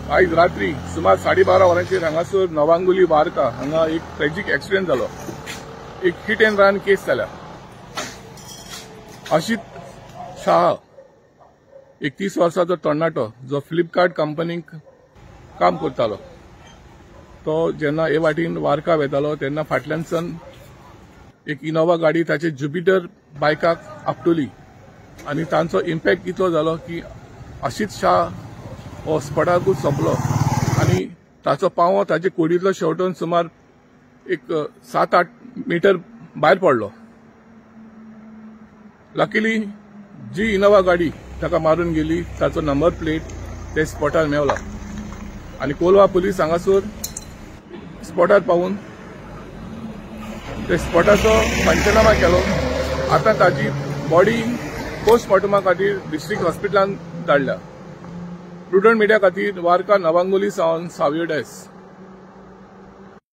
आज रात्री सुमार 12:30 वरांचेर हांगासर नवांगुली वार्का हांगा एक ट्रॅजिक एक्सिडेंट जालो। एक हिट एंड रन केस जाल्या। अशीत शाह 31 वर्साचो तरणाटो जो फ्लिपकार्ट कंपनीक काम करतालो, तो जेन्ना हे वाटेन वार्का वेतालो तेन्ना फाटल्यानसान एक इनोवा गाडी ताचे ज्युपिटर बायकाक आपटली आनी तांचो इम्पॅक्ट इतलो जालो की अशीत शाह हो स्पॉटाकूच सोंपलो आनी ताचो पांवो ताचे कुडींतलो शेवटून सुमार एक 7-8 मीटर भायर पडलो। लकीली जी इनोवा गाडी ताका मारून गेली ताचो नंबर प्लेट ते स्पॉटार मेवला आनी कोलवा पुलीस हांगासर स्पॉटार पावून ते स्पॉटाचो पंचनामा केलो। आता ताजी बॉडी पोस्टमॉर्टमा खातीर डिस्ट्रिक्ट हॉस्पिटलांत धाडल्या। प्रुडंट मिडिया खातीर वार्का नवांगुली सावन सावयो डायस।